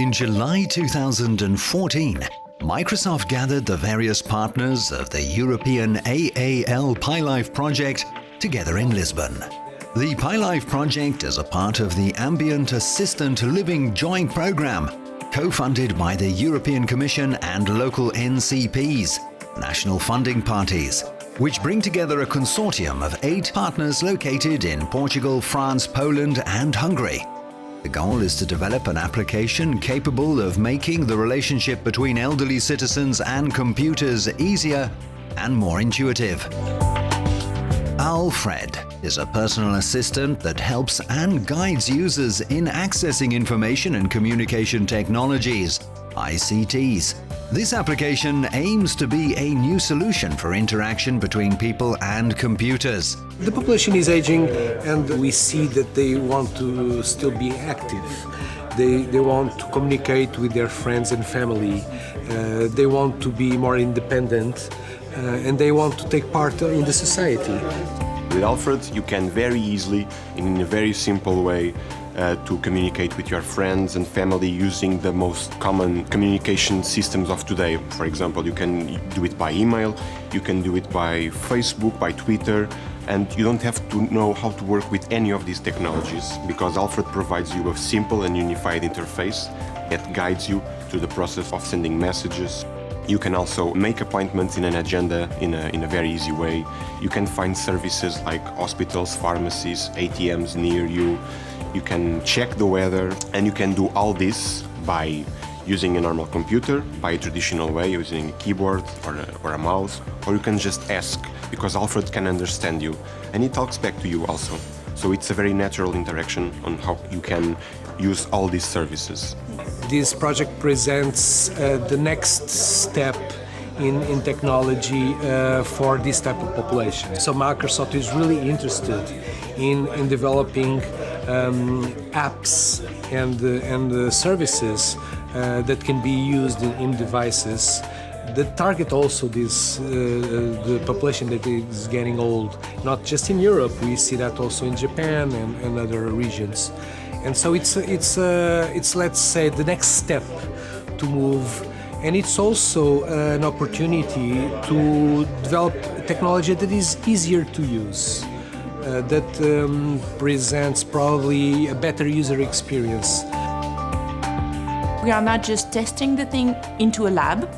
In July 2014, Microsoft gathered the various partners of the European AALFred project together in Lisbon. The PiLife project is a part of the Ambient Assistant Living Joint Programme, co-funded by the European Commission and local NCPs, national funding parties, which bring together a consortium of 8 partners located in Portugal, France, Poland and Hungary. The goal is to develop an application capable of making the relationship between elderly citizens and computers easier and more intuitive. AALFred is a personal assistant that helps and guides users in accessing information and communication technologies, ICTs. This application aims to be a new solution for interaction between people and computers. The population is aging and we see that they want to still be active. They want to communicate with their friends and family. They want to be more independent and they want to take part in the society. With AALFred, you can very easily, in a very simple way, to communicate with your friends and family using the most common communication systems of today. For example, you can do it by email, you can do it by Facebook, by Twitter, and you don't have to know how to work with any of these technologies because AALFred provides you a simple and unified interface that guides you through the process of sending messages. You can also make appointments in an agenda in a very easy way. You can find services like hospitals, pharmacies, ATMs near you. You can check the weather, and you can do all this by using a normal computer, by a traditional way, using a keyboard or a mouse, or you can just ask, because AALFred can understand you, and it talks back to you also. So it's a very natural interaction on how you can use all these services. This project presents the next step in technology for this type of population. So Microsoft is really interested in developing apps and services that can be used in devices that target also this the population that is getting old. Not just in Europe, we see that also in Japan and other regions. And so it's let's say the next step to move, and it's also an opportunity to develop technology that is easier to use, that presents probably a better user experience. We are not just testing the thing into a lab,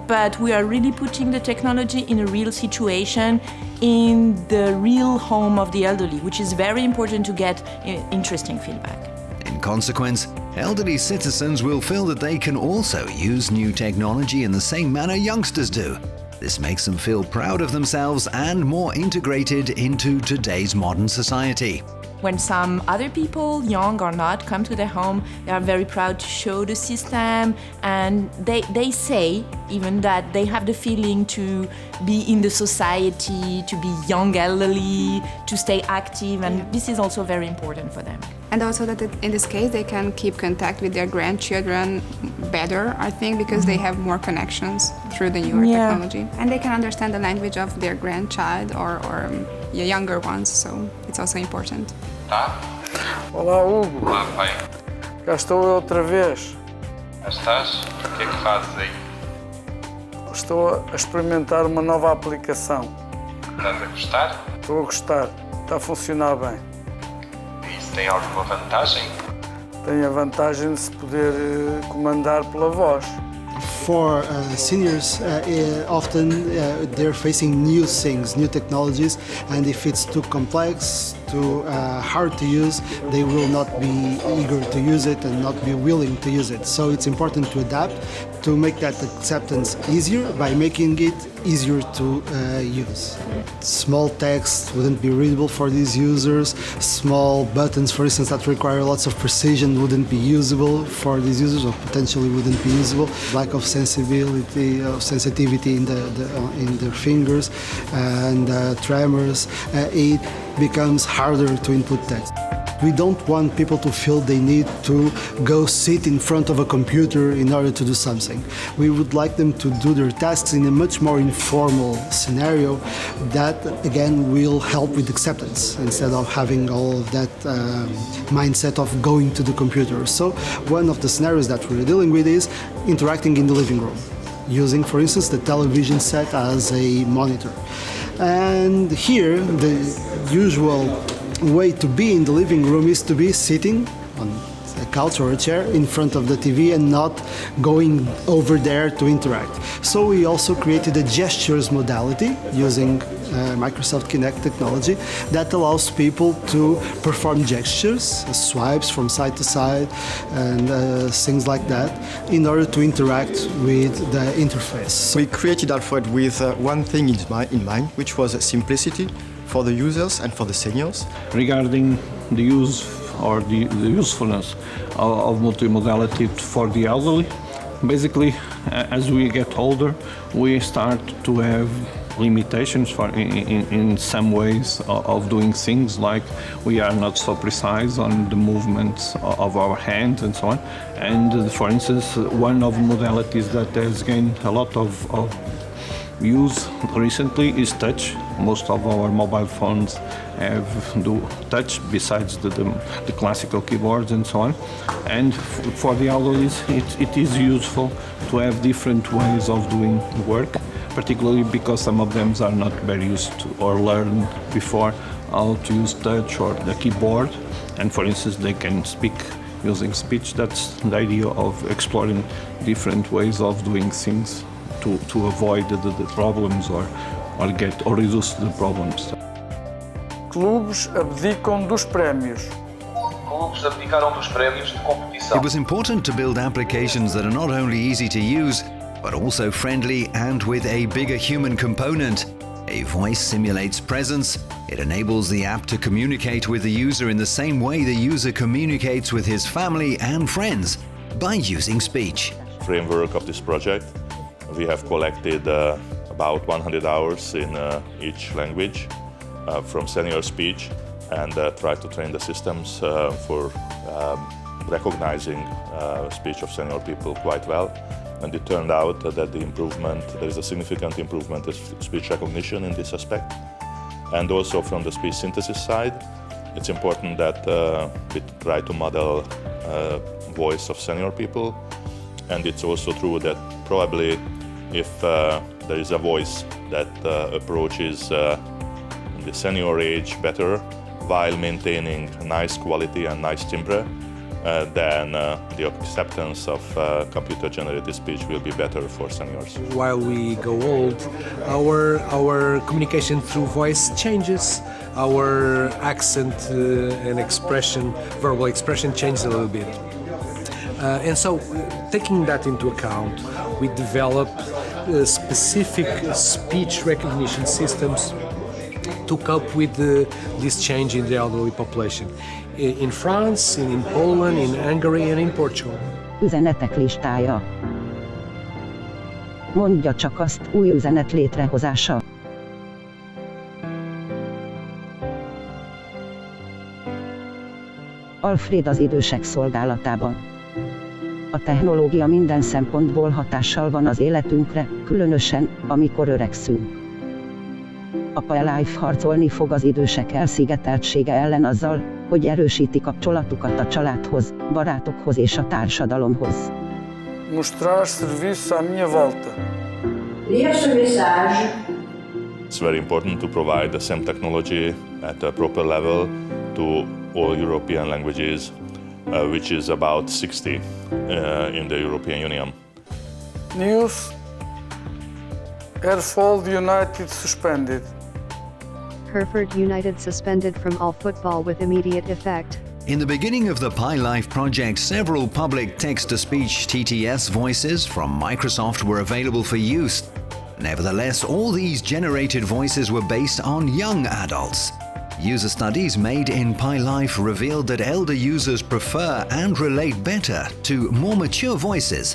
but we are really putting the technology in a real situation, in the real home of the elderly, which is very important to get interesting feedback. In consequence, elderly citizens will feel that they can also use new technology in the same manner youngsters do. This makes them feel proud of themselves and more integrated into today's modern society. When some other people, young or not, come to their home, they are very proud to show the system, and they say even that they have the feeling to be in the society, to be young elderly, to stay active, and this is also very important for them. And also that in this case they can keep contact with their grandchildren better, I think, because they have more connections through the newer technology. And they can understand the language of their grandchild or younger ones, so it's also important. Tá? Olá, Hugo. Olá, pai. Cá estou eu outra vez. Cá estás? O que é que fazes aí? Estou a experimentar uma nova aplicação. Estás a gostar? Estou a gostar. Está a funcionar bem. E isso tem alguma vantagem? Tem a vantagem de se poder comandar pela voz. For seniors, often they're facing new things, new technologies, and if it's too complex, too hard to use, they will not be eager to use it and not be willing to use it. So it's important to adapt, to make that acceptance easier by making it easier to use. Small text wouldn't be readable for these users. Small buttons, for instance, that require lots of precision wouldn't be usable for these users, or potentially wouldn't be usable. Lack of sensitivity in their fingers and tremors. It becomes harder to input text. We don't want people to feel they need to go sit in front of a computer in order to do something. We would like them to do their tasks in a much more informal scenario that, again, will help with acceptance instead of having all of that mindset of going to the computer. So one of the scenarios that we're dealing with is interacting in the living room, using, for instance, the television set as a monitor. And here, the usual way to be in the living room is to be sitting on a couch or a chair in front of the TV and not going over there to interact. So we also created a gestures modality using Microsoft Kinect technology that allows people to perform gestures, swipes from side to side and things like that in order to interact with the interface. We created AALFred with one thing in mind, which was simplicity for the users and for the seniors. Regarding the use or the usefulness of multimodality for the elderly, basically, as we get older, we start to have limitations in some ways of doing things, like we are not so precise on the movements of our hands and so on. And for instance, one of the modalities that has gained a lot of use recently is touch. Most of our mobile phones have touch besides the classical keyboards and so on. And for the elderly, it is useful to have different ways of doing work, particularly because some of them are not very used to or learned before how to use touch or the keyboard. And for instance, they can speak using speech. That's the idea of exploring different ways of doing things to avoid the problems or reduce the problems. Clubes abdicam dos prémios. Clubes abdicaram dos prémios de competição. It was important to build applications that are not only easy to use, but also friendly and with a bigger human component. A voice simulates presence. It enables the app to communicate with the user in the same way the user communicates with his family and friends, by using speech. Framework of this project, we have collected about 100 hours in each language from senior speech and tried to train the systems for recognizing speech of senior people quite well. And it turned out that there is a significant improvement in speech recognition in this aspect. And also from the speech synthesis side, it's important that we try to model voice of senior people. And it's also true that probably if there is a voice that approaches the senior age better while maintaining nice quality and nice timbre, then the acceptance of computer-generated speech will be better for seniors. While we go old, our communication through voice changes, our accent and expression, verbal expression changes a little bit. And so, taking that into account, we develop specific speech recognition systems to cope with this change in the elderly population. In France, in Poland, in Hungary and in Portugal. Üzenetek listája. Mondja csak azt, új üzenet létrehozása. AALFred az idősek szolgálatában. A technológia minden szempontból hatással van az életünkre, különösen, amikor öregszünk. A AALFred harcolni fog az idősek elszigeteltsége ellen azzal, hogy erősíti kapcsolatukat a családhoz, barátokhoz és a társadalomhoz. Mostrar serviço à minha volta. It's very important to provide the same technology at a proper level to all European languages, which is about 60 in the European Union. News. AALFred United suspended. AALFred United suspended from all football with immediate effect. In the beginning of the PyLife project, several public text-to-speech TTS voices from Microsoft were available for use. Nevertheless, all these generated voices were based on young adults. User studies made in PyLife revealed that elder users prefer and relate better to more mature voices.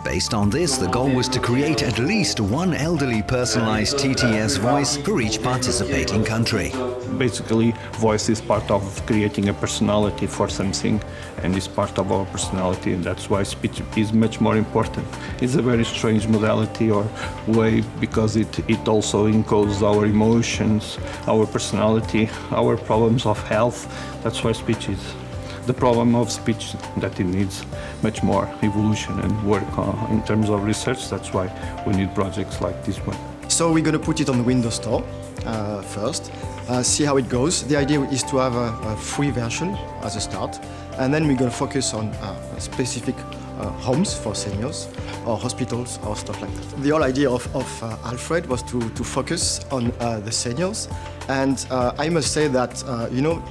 Based on this, the goal was to create at least one elderly personalized TTS voice for each participating country. Basically, voice is part of creating a personality for something, and is part of our personality, and that's why speech is much more important. It's a very strange modality or way because it also encodes our emotions, our personality, our problems of health. That's why speech is the problem of speech, that it needs much more evolution and work in terms of research. That's why we need projects like this one. So we're going to put it on the Windows Store first, see how it goes. The idea is to have a free version as a start, and then we're going to focus on specific homes for seniors or hospitals or stuff like that. The whole idea of AALFred was to focus on the seniors, and I must say that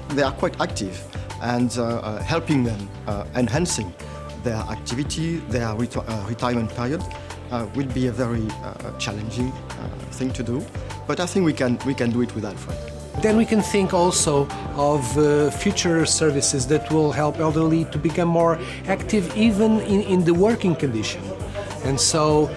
they are quite active, and helping them, enhancing their activity, their retirement period will be a very challenging thing to do, but I think we can do it with AALFred. Then we can think also of future services that will help elderly to become more active even in the working condition. And so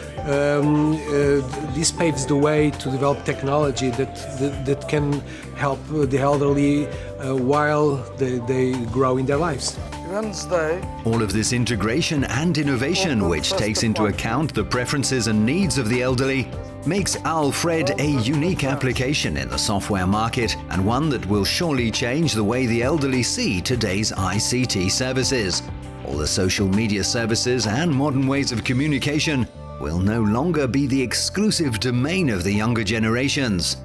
this paves the way to develop technology that can help the elderly while they grow in their lives. All of this integration and innovation, which takes into account the preferences and needs of the elderly, makes AALFred a unique application in the software market, and one that will surely change the way the elderly see today's ICT services. All the social media services and modern ways of communication will no longer be the exclusive domain of the younger generations.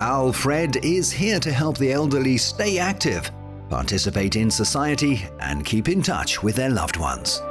AALFred is here to help the elderly stay active, participate in society, and keep in touch with their loved ones.